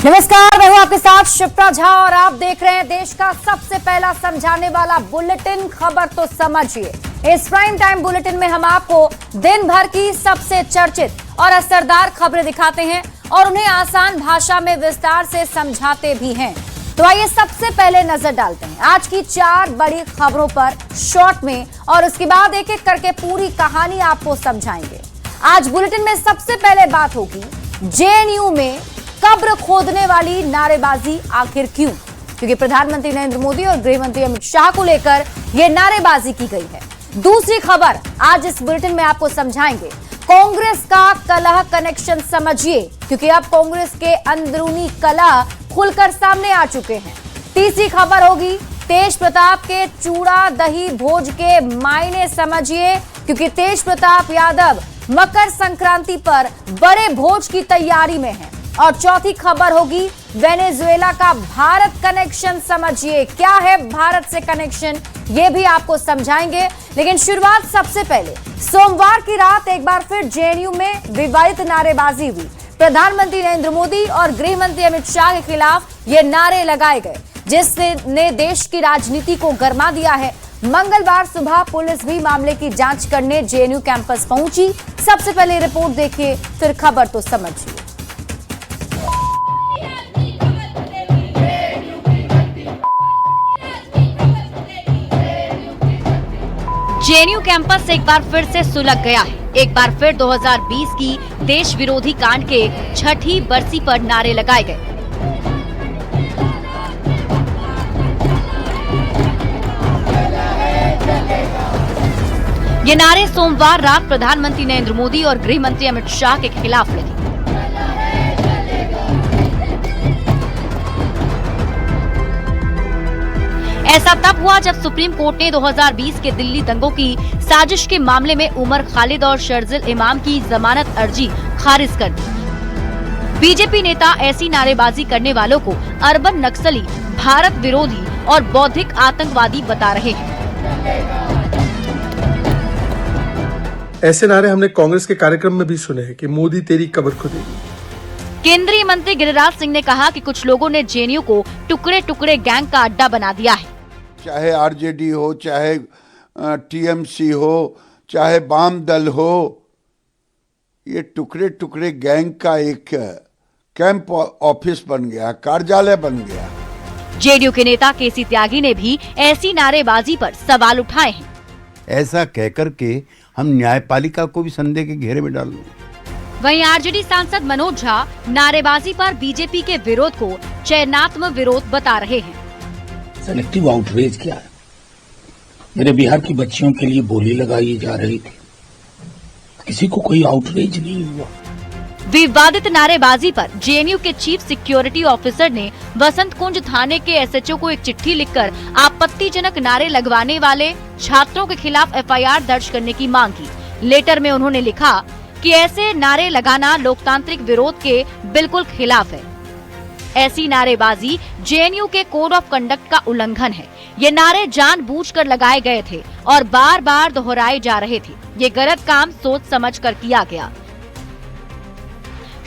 नमस्कार, मैं हूं आपके साथ शिप्रा झा और आप देख रहे हैं देश का सबसे पहला समझाने वाला बुलेटिन खबर तो समझिए। इस प्राइम टाइम बुलेटिन में हम आपको दिन भर की सबसे चर्चित और असरदार खबरें दिखाते हैं और उन्हें आसान भाषा में विस्तार से समझाते भी हैं। तो आइए सबसे पहले नजर डालते हैं आज की 4 बड़ी खबरों पर शॉर्ट में और उसके बाद एक एक करके पूरी कहानी आपको समझाएंगे। आज बुलेटिन में सबसे पहले बात होगी जेएनयू में कब्र खोदने वाली नारेबाजी आखिर क्यों, क्योंकि प्रधानमंत्री नरेंद्र मोदी और गृह मंत्री अमित शाह को लेकर यह नारेबाजी की गई है। दूसरी खबर आज इस बुलेटिन में आपको समझाएंगे कांग्रेस का कलह कनेक्शन समझिए, क्योंकि अब कांग्रेस के अंदरूनी कलह खुलकर सामने आ चुके हैं। तीसरी खबर होगी तेज प्रताप के चूड़ा दही भोज के मायने समझिए, क्योंकि तेज प्रताप यादव मकर संक्रांति पर बड़े भोज की तैयारी में है। और चौथी खबर होगी वेनेजुएला का भारत कनेक्शन समझिए, क्या है भारत से कनेक्शन ये भी आपको समझाएंगे। लेकिन शुरुआत सबसे पहले सोमवार की रात एक बार फिर जेएनयू में विवादित नारेबाजी हुई। प्रधानमंत्री नरेंद्र मोदी और गृह मंत्री अमित शाह के खिलाफ ये नारे लगाए गए, जिसने देश की राजनीति को गरमा दिया है। मंगलवार सुबह पुलिस भी मामले की जांच करने जेएनयू कैंपस पहुंची। सबसे पहले रिपोर्ट देखिए, फिर खबर तो समझिए। जेएनयू कैंपस एक बार फिर से सुलग गया है। एक बार फिर 2020 की देश विरोधी कांड के 6ठी बरसी पर नारे लगाए गए। ये नारे सोमवार रात प्रधानमंत्री नरेंद्र मोदी और गृह मंत्री अमित शाह के खिलाफ लगे। ऐसा तब हुआ जब सुप्रीम कोर्ट ने 2020 के दिल्ली दंगों की साजिश के मामले में उमर खालिद और शर्जिल इमाम की जमानत अर्जी खारिज कर दी। बीजेपी नेता ऐसी नारेबाजी करने वालों को अर्बन नक्सली, भारत विरोधी और बौद्धिक आतंकवादी बता रहे हैं। ऐसे नारे हमने कांग्रेस के कार्यक्रम में भी सुने हैं कि मोदी तेरी कब्र खुदेगी। केंद्रीय मंत्री गिरिराज सिंह ने कहा कि कुछ लोगों ने जेएनयू को टुकड़े टुकड़े गैंग का अड्डा बना दिया है। चाहे आरजेडी हो, चाहे टीएमसी हो, चाहे वाम दल हो, ये टुकड़े टुकड़े गैंग का एक कैंप ऑफिस बन गया, कार्यालय बन गया। जेडीयू के नेता केसी त्यागी ने भी ऐसी नारेबाजी पर सवाल उठाए हैं। ऐसा कहकर के हम न्यायपालिका को भी संदेह के घेरे में डाल दें। वहीं आरजेडी सांसद मनोज झा नारेबाजी पर बीजेपी के विरोध को चयनात्मक विरोध बता रहे हैं। सेलेक्टिव आउटरीच क्या है? मेरे बिहार की बच्चियों के लिए बोली लगाई जा रही थी, किसी को कोई आउटरीच नहीं हुआ। विवादित नारेबाजी पर जेएनयू के चीफ सिक्योरिटी ऑफिसर ने वसंत कुंज थाने के एसएचओ को एक चिट्ठी लिखकर आपत्तिजनक नारे लगवाने वाले छात्रों के खिलाफ एफआईआर दर्ज करने की मांग की। लेटर में उन्होंने लिखा कि ऐसे नारे लगाना लोकतांत्रिक विरोध के बिल्कुल खिलाफ है। ऐसी नारेबाजी जेएनयू के कोड ऑफ कंडक्ट का उल्लंघन है। ये नारे जानबूझकर लगाए गए थे और बार बार दोहराए जा रहे थे। ये गलत काम सोच समझ कर किया गया।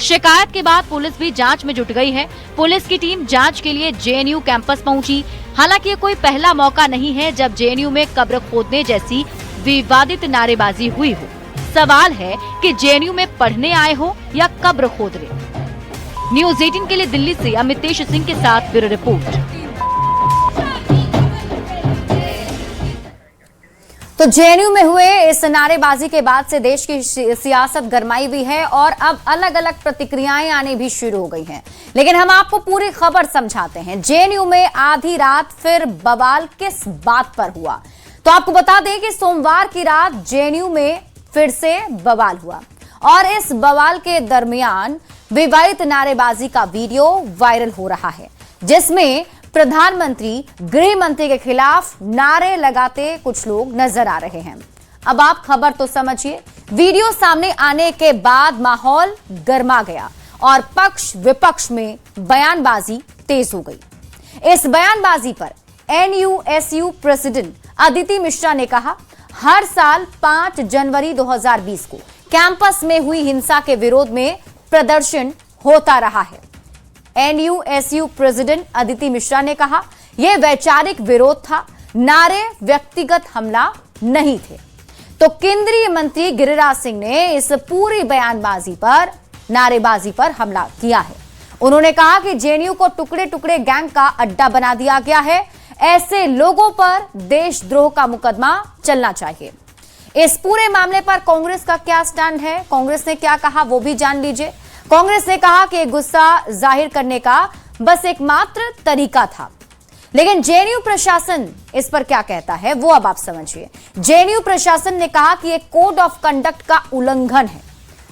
शिकायत के बाद पुलिस भी जांच में जुट गई है। पुलिस की टीम जांच के लिए जेएनयू कैंपस पहुंची। हालांकि ये कोई पहला मौका नहीं है जब जेएनयू में कब्र खोदने जैसी विवादित नारेबाजी हुई हो। सवाल है कि जेएनयू में पढ़ने आए हो या कब्र खोदने। न्यूज़ 18 के लिए दिल्ली से अमितेश सिंह के साथ ब्यूरो रिपोर्ट। तो जेएनयू में हुए इस नारेबाजी के बाद से देश की सियासत गरमाई हुई है और अब अलग अलग प्रतिक्रियाएं आने भी शुरू हो गई हैं। लेकिन हम आपको पूरी खबर समझाते हैं। जेएनयू में आधी रात फिर बवाल किस बात पर हुआ, तो आपको बता दें कि सोमवार की रात जेएनयू में फिर से बवाल हुआ और इस बवाल के दरमियान विवादित नारेबाजी का वीडियो वायरल हो रहा है, जिसमें प्रधानमंत्री, गृह मंत्री के खिलाफ नारे लगाते कुछ लोग नजर आ रहे हैं। अब आप खबर तो समझिए। वीडियो सामने आने के बाद माहौल गर्मा गया और पक्ष विपक्ष में बयानबाजी तेज हो गई। इस बयानबाजी पर एनयूएसयू प्रेसिडेंट अदिति मिश्रा ने कहा, हर साल 5 जनवरी 2020 को कैंपस में हुई हिंसा के विरोध में प्रदर्शन होता रहा है। NUSU प्रेसिडेंट अदिति मिश्रा ने कहा, यह वैचारिक विरोध था, नारे व्यक्तिगत हमला नहीं थे। तो केंद्रीय मंत्री गिरिराज सिंह ने इस पूरी बयानबाजी पर, नारेबाजी पर हमला किया है। उन्होंने कहा कि जेएनयू को टुकड़े टुकड़े गैंग का अड्डा बना दिया गया है, ऐसे लोगों पर देशद्रोह का मुकदमा चलना चाहिए। इस पूरे मामले पर कांग्रेस का क्या स्टैंड है, कांग्रेस ने क्या कहा, वो भी जान लीजिए। कांग्रेस ने कहा कि गुस्सा जाहिर करने का बस एकमात्र तरीका था, लेकिन जेएनयू प्रशासन इस पर क्या कहता है वो अब आप समझिए। जेएनयू प्रशासन ने कहा कि एक कोड ऑफ कंडक्ट का उल्लंघन है।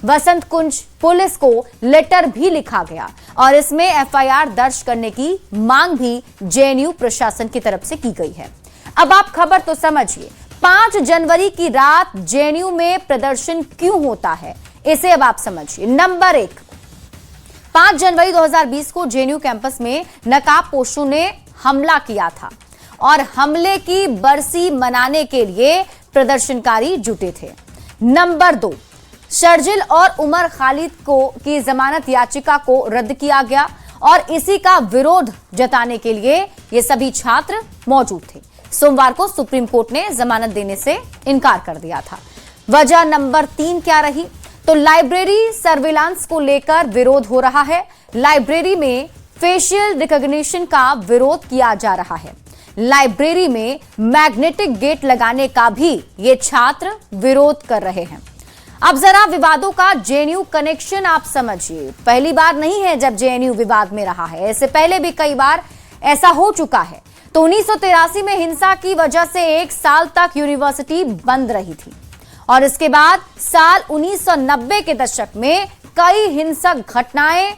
वसंत कुंज पुलिस को लेटर भी लिखा गया और इसमें एफआईआर दर्ज करने की मांग भी जेएनयू प्रशासन की तरफ से की गई है। अब आप खबर तो समझिए, 5 जनवरी की रात जेएनयू में प्रदर्शन क्यों होता है, इसे अब आप समझिए। नंबर 1, 5 जनवरी 2020 को जेएनयू कैंपस में नकाबपोशों ने हमला किया था और हमले की बरसी मनाने के लिए प्रदर्शनकारी जुटे थे। नंबर 2, शर्जिल और उमर खालिद की जमानत याचिका को रद्द किया गया और इसी का विरोध जताने के लिए ये सभी छात्र मौजूद थे। सोमवार को सुप्रीम कोर्ट ने जमानत देने से इनकार कर दिया था। वजह नंबर 3 क्या रही, तो लाइब्रेरी सर्विलांस को लेकर विरोध हो रहा है। लाइब्रेरी में फेशियल रिकॉग्निशन का विरोध किया जा रहा है। लाइब्रेरी में मैग्नेटिक गेट लगाने का भी ये छात्र विरोध कर रहे हैं। अब जरा विवादों का जेएनयू कनेक्शन आप समझिए। पहली बार नहीं है जब जेएनयू विवाद में रहा है, इससे पहले भी कई बार ऐसा हो चुका है। तो 1983 में हिंसा की वजह से 1 साल तक यूनिवर्सिटी बंद रही थी और इसके बाद साल 1990 के दशक में कई हिंसक घटनाएं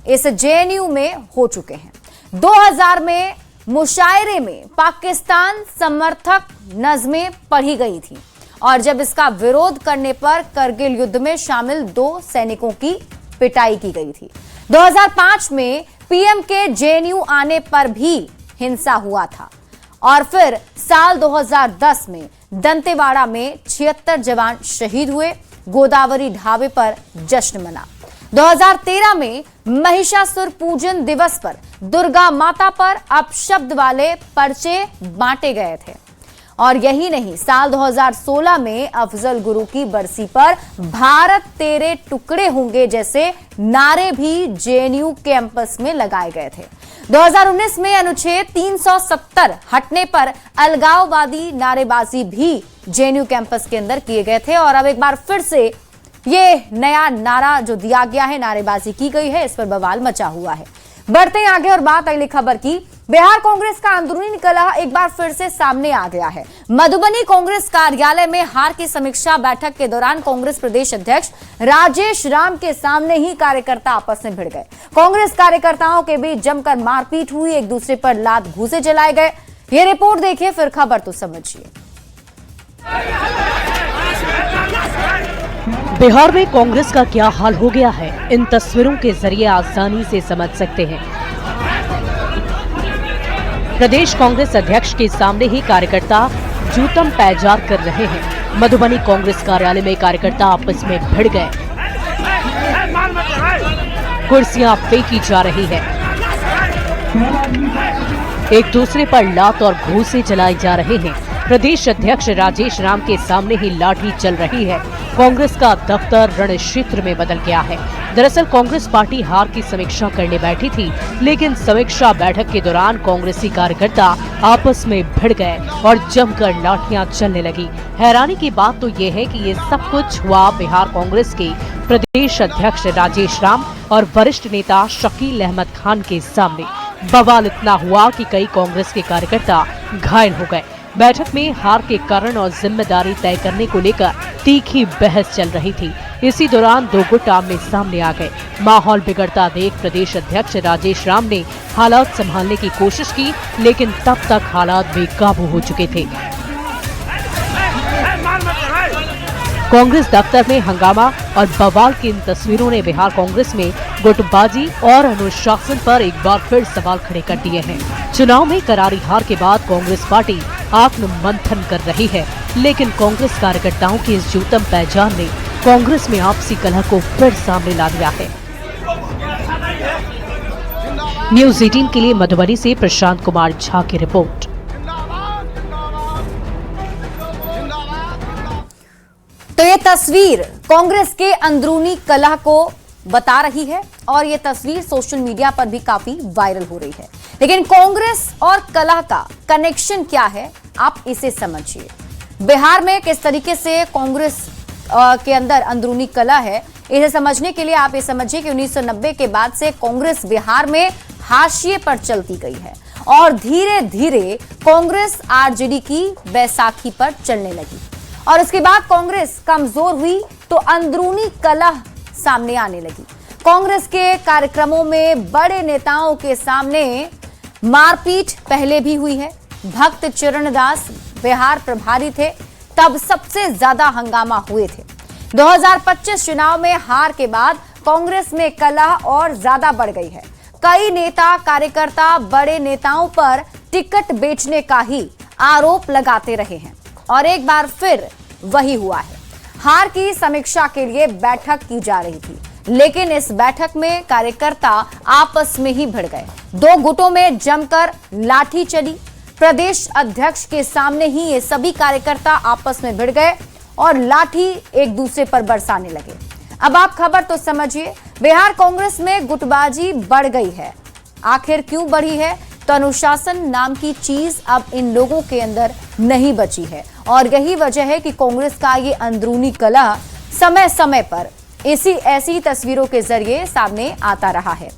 इस जेएनयू में हो चुके हैं। 2000 में मुशायरे में पाकिस्तान समर्थक नज़में पढ़ी गई थी और जब इसका विरोध करने पर करगिल युद्ध में शामिल 2 सैनिकों की पिटाई की गई थी। 2005 में पीएम के जेएनयू आने पर भी हिंसा हुआ था और फिर साल 2010 में दंतेवाड़ा में 76 जवान शहीद हुए। गोदावरी ढाबे पर जश्न मना। 2013 में महिषासुर पूजन दिवस पर दुर्गा माता पर अपशब्द वाले पर्चे बांटे गए थे और यही नहीं, साल 2016 में अफजल गुरु की बरसी पर भारत तेरे टुकड़े होंगे जैसे नारे भी जेएनयू कैंपस में लगाए गए थे। 2019 में अनुच्छेद 370 हटने पर अलगाववादी नारेबाजी भी जेएनयू कैंपस के अंदर किए गए थे और अब एक बार फिर से ये नया नारा जो दिया गया है, नारेबाजी की गई है, इस पर बवाल मचा हुआ है। बढ़ते हैं आगे और बात अगली खबर की। बिहार कांग्रेस का अंदरूनी कलह एक बार फिर से सामने आ गया है। मधुबनी कांग्रेस कार्यालय में हार की समीक्षा बैठक के दौरान कांग्रेस प्रदेश अध्यक्ष राजेश राम के सामने ही कार्यकर्ता आपस में भिड़ गए। कांग्रेस कार्यकर्ताओं के बीच जमकर मारपीट हुई, एक दूसरे पर लात घूंसे चलाए गए। ये रिपोर्ट देखिए, फिर खबर तो समझिए। बिहार में कांग्रेस का क्या हाल हो गया है, इन तस्वीरों के जरिए आसानी से समझ सकते हैं। प्रदेश कांग्रेस अध्यक्ष के सामने ही कार्यकर्ता जूतम पैजार कर रहे हैं। मधुबनी कांग्रेस कार्यालय में कार्यकर्ता आपस में भिड़ गए, कुर्सियां फेंकी जा रही है, एक दूसरे पर लात और घूंसे चलाए जा रहे हैं। प्रदेश अध्यक्ष राजेश राम के सामने ही लाठी चल रही है। कांग्रेस का दफ्तर रण क्षेत्र में बदल गया है। दरअसल कांग्रेस पार्टी हार की समीक्षा करने बैठी थी, लेकिन समीक्षा बैठक के दौरान कांग्रेसी कार्यकर्ता आपस में भिड़ गए और जमकर लाठियां चलने लगी। हैरानी की बात तो ये है कि ये सब कुछ हुआ बिहार कांग्रेस के प्रदेश अध्यक्ष राजेश राम और वरिष्ठ नेता शकील अहमद खान के सामने। बवाल इतना हुआ कि कई कांग्रेस के कार्यकर्ता घायल हो गए। बैठक में हार के कारण और जिम्मेदारी तय करने को लेकर तीखी बहस चल रही थी। इसी दौरान 2 गुट आमने सामने आ गए। माहौल बिगड़ता देख प्रदेश अध्यक्ष राजेश राम ने हालात संभालने की कोशिश की, लेकिन तब तक हालात बेकाबू हो चुके थे। कांग्रेस दफ्तर में हंगामा और बवाल की इन तस्वीरों ने बिहार कांग्रेस में गुटबाजी और अनुशासन पर एक बार फिर सवाल खड़े कर दिए हैं। चुनाव में करारी हार के बाद कांग्रेस पार्टी आत्ममंथन कर रही है, लेकिन कांग्रेस कार्यकर्ताओं के इस जूतम पैजार ने कांग्रेस में आपसी कलह को फिर सामने ला दिया है। न्यूज 18 के लिए मधुबनी से प्रशांत कुमार झा की रिपोर्ट। तो ये तस्वीर कांग्रेस के अंदरूनी कलह को बता रही है और ये तस्वीर सोशल मीडिया पर भी काफी वायरल हो रही है। लेकिन कांग्रेस और कलह का कनेक्शन क्या है, आप इसे समझिए। बिहार में किस तरीके से कांग्रेस के अंदर अंदरूनी कलह है, इसे समझने के लिए आप ये समझिए कि 1990 के बाद से कांग्रेस बिहार में हाशिए पर चलती गई है और धीरे धीरे कांग्रेस आरजेडी की बैसाखी पर चलने लगी और उसके बाद कांग्रेस कमजोर हुई तो अंदरूनी कलह सामने आने लगी। कांग्रेस के कार्यक्रमों में बड़े नेताओं के सामने मारपीट पहले भी हुई है। भक्त चरण दास बिहार प्रभारी थे, तब सबसे ज्यादा हंगामा हुए थे। 2025 चुनाव में हार के बाद कांग्रेस में कलह और ज्यादा बढ़ गई है। कई नेता कार्यकर्ता बड़े नेताओं पर टिकट बेचने का ही आरोप लगाते रहे हैं और एक बार फिर वही हुआ है। हार की समीक्षा के लिए बैठक की जा रही थी, लेकिन इस बैठक में कार्यकर्ता आपस में ही भिड़ गए। दो गुटों में जमकर लाठी चली। प्रदेश अध्यक्ष के सामने ही ये सभी कार्यकर्ता आपस में भिड़ गए और लाठी एक दूसरे पर बरसाने लगे। अब आप खबर तो समझिए, बिहार कांग्रेस में गुटबाजी बढ़ गई है। आखिर क्यों बढ़ी है? तो अनुशासन नाम की चीज अब इन लोगों के अंदर नहीं बची है और यही वजह है कि कांग्रेस का ये अंदरूनी कलह समय समय पर ऐसी तस्वीरों के जरिए सामने आता रहा है।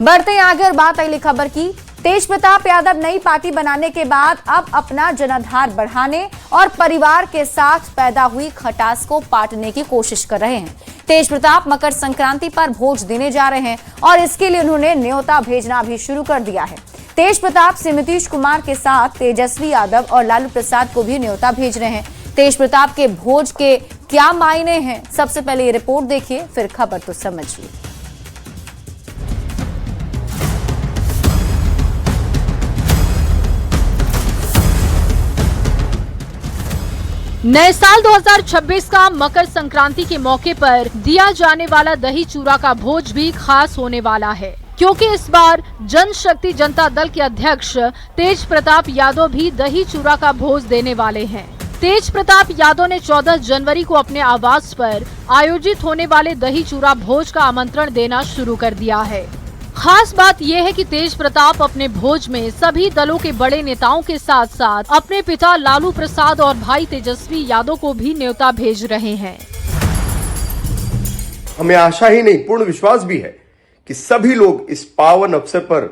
बढ़ते आगे और बात अगली खबर की। तेज प्रताप यादव नई पार्टी बनाने के बाद अब अपना जनाधार बढ़ाने और परिवार के साथ पैदा हुई खटास को पाटने की कोशिश कर रहे हैं। तेज प्रताप मकर संक्रांति पर भोज देने जा रहे हैं और इसके लिए उन्होंने न्योता भेजना भी शुरू कर दिया है। तेज प्रताप से नीतीश कुमार के साथ तेजस्वी यादव और लालू प्रसाद को भी न्योता भेज रहे हैं। तेज प्रताप के भोज के क्या मायने हैं, सबसे पहले ये रिपोर्ट देखिए, फिर खबर तो समझिए। नए साल 2026 का मकर संक्रांति के मौके पर दिया जाने वाला दही चूड़ा का भोज भी खास होने वाला है, क्योंकि इस बार जनशक्ति जनता दल के अध्यक्ष तेज प्रताप यादव भी दही चूड़ा का भोज देने वाले हैं। तेज प्रताप यादव ने 14 जनवरी को अपने आवास पर आयोजित होने वाले दही चूड़ा भोज का आमंत्रण देना शुरू कर दिया है। खास बात यह है कि तेज प्रताप अपने भोज में सभी दलों के बड़े नेताओं के साथ साथ अपने पिता लालू प्रसाद और भाई तेजस्वी यादव को भी न्योता भेज रहे हैं। हमें आशा ही नहीं, पूर्ण विश्वास भी है कि सभी लोग इस पावन अवसर पर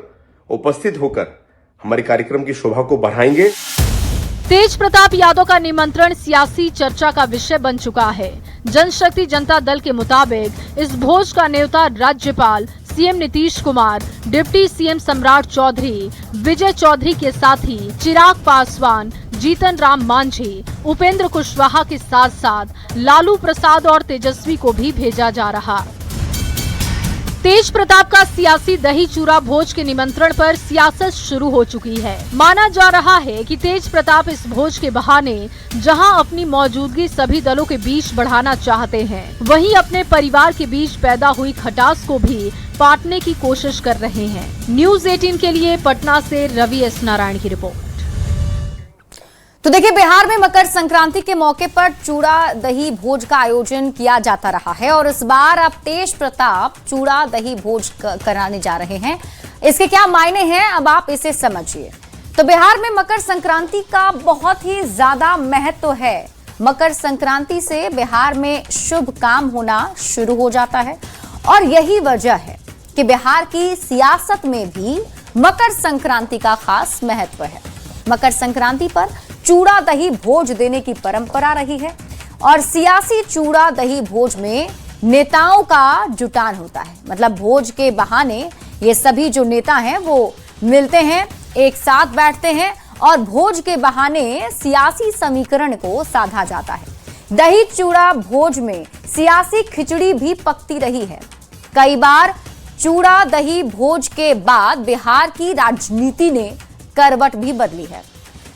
उपस्थित होकर हमारे कार्यक्रम की शोभा को बढ़ाएंगे। तेज प्रताप यादव का निमंत्रण सियासी चर्चा का विषय बन चुका है। जनशक्ति जनता दल के मुताबिक इस भोज का न्योता राज्यपाल CM Nitish Kumar, deputy CM सम्राट चौधरी, विजय चौधरी के साथ ही चिराग पासवान, जीतन राम मांझी, उपेंद्र कुशवाहा के साथ साथ लालू प्रसाद और तेजस्वी को भी भेजा जा रहा। तेज प्रताप का सियासी दही चूड़ा भोज के निमंत्रण पर सियासत शुरू हो चुकी है। माना जा रहा है कि तेज प्रताप इस भोज के बहाने जहां अपनी मौजूदगी सभी दलों के बीच बढ़ाना चाहते हैं, वहीं अपने परिवार के बीच पैदा हुई खटास को भी पाटने की कोशिश कर रहे हैं। न्यूज 18 के लिए पटना से रवि एस नारायण की रिपोर्ट। तो देखिए, बिहार में मकर संक्रांति के मौके पर चूड़ा दही भोज का आयोजन किया जाता रहा है और इस बार अब तेज प्रताप चूड़ा दही भोज कराने जा रहे हैं। इसके क्या मायने हैं, अब आप इसे समझिए। तो बिहार में मकर संक्रांति का बहुत ही ज्यादा महत्व है। मकर संक्रांति से बिहार में शुभ काम होना शुरू हो जाता है और यही वजह है कि बिहार की सियासत में भी मकर संक्रांति का खास महत्व है। मकर संक्रांति पर चूड़ा दही भोज देने की परंपरा रही है और सियासी चूड़ा दही भोज में नेताओं का जुटान होता है। मतलब भोज के बहाने ये सभी जो नेता हैं वो मिलते हैं, एक साथ बैठते हैं और भोज के बहाने सियासी समीकरण को साधा जाता है। दही चूड़ा भोज में सियासी खिचड़ी भी पकती रही है। कई बार चूड़ा दही भोज के बाद बिहार की राजनीति ने करवट भी बदली है।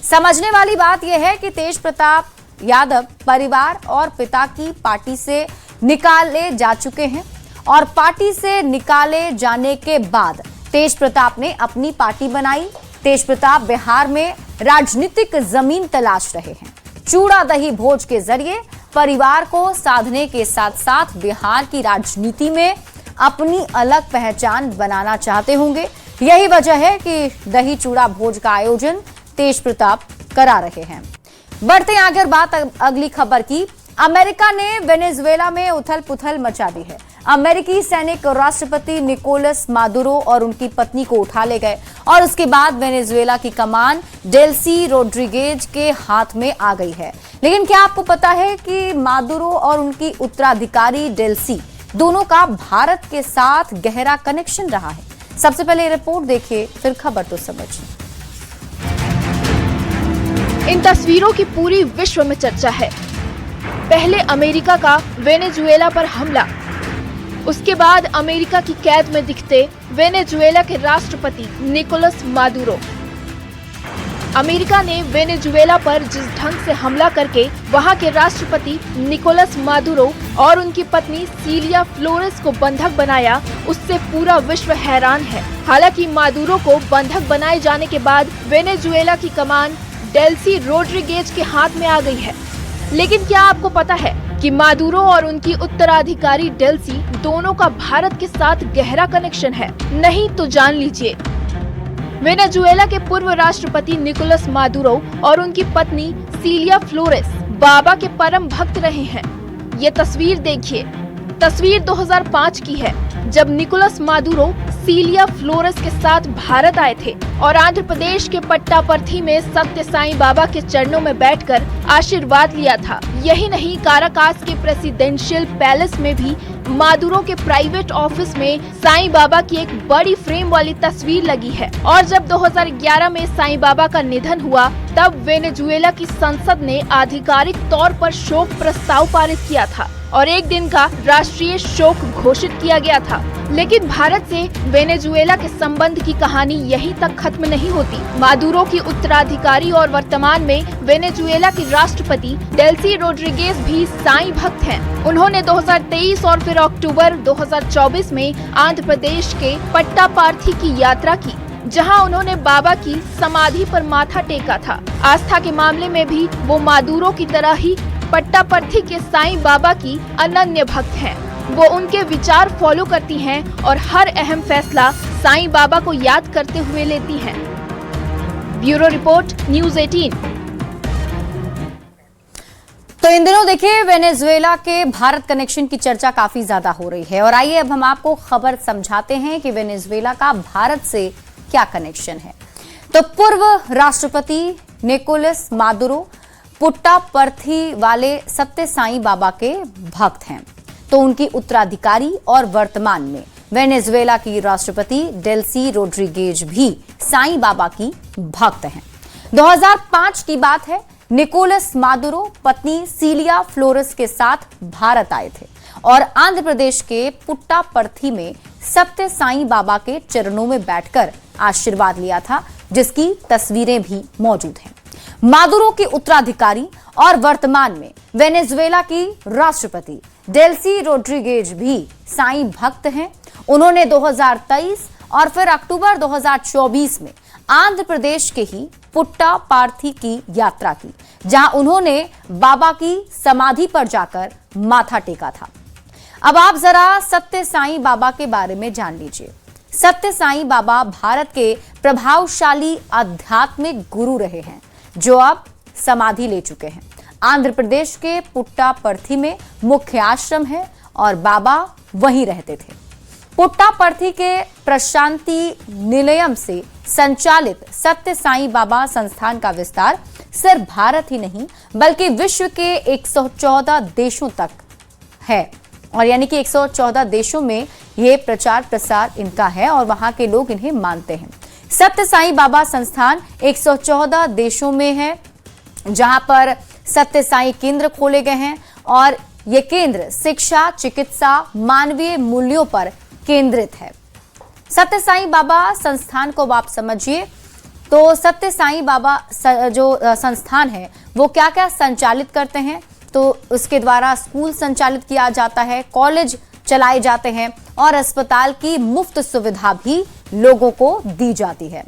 समझने वाली बात यह है कि तेज प्रताप यादव परिवार और पिता की पार्टी से निकाले जा चुके हैं और पार्टी से निकाले जाने के बाद तेज प्रताप ने अपनी पार्टी बनाई। तेज प्रताप बिहार में राजनीतिक जमीन तलाश रहे हैं। चूड़ा दही भोज के जरिए परिवार को साधने के साथ साथ बिहार की राजनीति में अपनी अलग पहचान बनाना चाहते होंगे। यही वजह है कि दही चूड़ा भोज का आयोजन तेज प्रताप करा रहे हैं। बढ़ते आगे और बात अगली खबर की। अमेरिका ने वेनेजुएला में उथल पुथल मचा दी है। अमेरिकी सैनिक राष्ट्रपति निकोलस मादुरो और उनकी पत्नी को उठा ले गए और उसके बाद वेनेजुएला की कमान डेल्सी रोड्रिगेज के हाथ में आ गई है। लेकिन क्या आपको पता है कि मादुरो और उनकी उत्तराधिकारी डेल्सी दोनों का भारत के साथ गहरा कनेक्शन रहा है? सबसे पहले रिपोर्ट देखिए, फिर खबर तो समझिए। इन तस्वीरों की पूरी विश्व में चर्चा है। पहले अमेरिका का वेनेजुएला पर हमला, उसके बाद अमेरिका की कैद में दिखते वेनेजुएला के राष्ट्रपति निकोलस मादुरो। अमेरिका ने वेनेजुएला पर जिस ढंग से हमला करके वहां के राष्ट्रपति निकोलस मादुरो और उनकी पत्नी सीलिया फ्लोरेस को बंधक बनाया, उससे पूरा विश्व हैरान है। हालांकि मादुरो को बंधक बनाए जाने के बाद वेनेजुएला की कमान डेल्सी रोड्रिगेज के हाथ में आ गई है। लेकिन क्या आपको पता है कि मादुरो और उनकी उत्तराधिकारी डेल्सी दोनों का भारत के साथ गहरा कनेक्शन है? नहीं तो जान लीजिए। वेनेजुएला के पूर्व राष्ट्रपति निकोलस मादुरो और उनकी पत्नी सीलिया फ्लोरेस बाबा के परम भक्त रहे हैं। ये तस्वीर देखिए। तस्वीर 2005 की है, जब निकोलस मादुरो सीलिया फ्लोरेस के साथ भारत आए थे और आंध्र प्रदेश के पट्टापर्थी में सत्य साईं बाबा के चरणों में बैठकर आशीर्वाद लिया था। यही नहीं, काराकास के प्रेसिडेंशियल पैलेस में भी मादुरो के प्राइवेट ऑफिस में साईं बाबा की एक बड़ी फ्रेम वाली तस्वीर लगी है। और जब 2011 में साईं बाबा का निधन हुआ, तब वेनेजुएला की संसद ने आधिकारिक तौर पर शोक प्रस्ताव पारित किया था और एक दिन का राष्ट्रीय शोक घोषित किया गया था। लेकिन भारत से वेनेजुएला के संबंध की कहानी यहीं तक खत्म नहीं होती। मादुरो की उत्तराधिकारी और वर्तमान में वेनेजुएला की राष्ट्रपति डेल्सी रोड्रिगेज भी साईं भक्त हैं। उन्होंने 2023 और फिर अक्टूबर 2024 में आंध्र प्रदेश के पट्टापार्थी की यात्रा की, जहां उन्होंने बाबा की समाधि पर माथा टेका था। आस्था के मामले में भी वो मादुरो की तरह ही पट्टापर्थी के साईं बाबा की अनन्य भक्त हैं। वो उनके विचार फॉलो करती हैं और हर अहम फैसला साईं बाबा को याद करते हुए लेती हैं। Bureau report, news 18। तो इन दिनों देखिए वेनेजुएला के भारत कनेक्शन की चर्चा काफी ज्यादा हो रही है और आइए अब हम आपको खबर समझाते हैं कि वेनेजुएला का भारत से क्या कनेक्शन है। तो पूर्व राष्ट्रपति निकोलस मादुरो पुट्टापर्थी वाले सत्य साईं बाबा के भक्त हैं, तो उनकी उत्तराधिकारी और वर्तमान में वेनेजुएला की राष्ट्रपति डेल्सी रोड्रिगेज भी साईं बाबा की भक्त हैं। 2005 की बात है। निकोलस मादुरो पत्नी सीलिया फ्लोरेस के साथ भारत आए थे और आंध्र प्रदेश के पुट्टापर्थी में सत्य साईं बाबा के चरणों में बैठकर आशीर्वाद लिया था, जिसकी तस्वीरें भी मौजूद हैं। मादुरो की उत्तराधिकारी और वर्तमान में वेनेजुएला की राष्ट्रपति डेल्सी रोड्रिगेज भी साईं भक्त हैं। उन्होंने 2023 और फिर अक्टूबर 2024 में आंध्र प्रदेश के ही पुट्टापार्थी की यात्रा की, जहां उन्होंने बाबा की समाधि पर जाकर माथा टेका था। अब आप जरा सत्य साईं बाबा के बारे में जान लीजिए। सत्य साईं बाबा भारत के प्रभावशाली आध्यात्मिक गुरु रहे हैं, जो अब समाधि ले चुके हैं। आंध्र प्रदेश के पुट्टापर्थी में मुख्य आश्रम है और बाबा वहीं रहते थे। पुट्टापर्थी के प्रशांति निलयम से संचालित सत्य साईं बाबा संस्थान का विस्तार सिर्फ भारत ही नहीं बल्कि विश्व के 114 देशों तक है, और यानी कि 114 देशों में ये प्रचार प्रसार इनका है और वहां के लोग इन्हें मानते हैं। सत्य साईं बाबा संस्थान 114 देशों में है, जहां पर सत्य साईं केंद्र खोले गए हैं और ये केंद्र शिक्षा, चिकित्सा, मानवीय मूल्यों पर केंद्रित है। सत्य साईं बाबा संस्थान को आप समझिए तो सत्य साईं बाबा जो संस्थान है वो क्या क्या संचालित करते हैं, तो उसके द्वारा स्कूल संचालित किया जाता है, कॉलेज चलाए जाते हैं और अस्पताल की मुफ्त सुविधा भी लोगों को दी जाती है।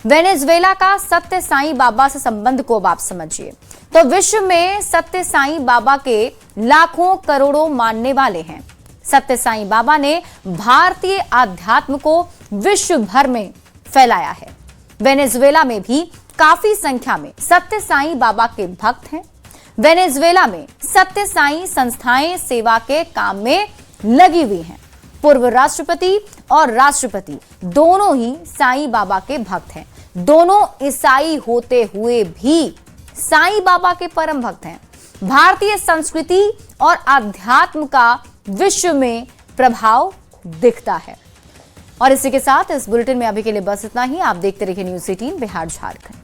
वेनेजुएला का सत्य साईं बाबा से संबंध को अब आप समझिए। तो विश्व में सत्य साईं बाबा के लाखों करोड़ों मानने वाले हैं। सत्य साईं बाबा ने भारतीय आध्यात्म को विश्व भर में फैलाया है। वेनेजुएला में भी काफी संख्या में सत्य साईं बाबा के भक्त हैं। वेनेजुएला में सत्य साईं संस्थाएं सेवा के काम में लगी हुई हैं। पूर्व राष्ट्रपति और राष्ट्रपति दोनों ही साईं बाबा के भक्त हैं। दोनों ईसाई होते हुए भी साईं बाबा के परम भक्त हैं। भारतीय संस्कृति और आध्यात्म का विश्व में प्रभाव दिखता है। और इसी के साथ इस बुलेटिन में अभी के लिए बस इतना ही। आप देखते रहिए न्यूज़ 18 बिहार झारखंड।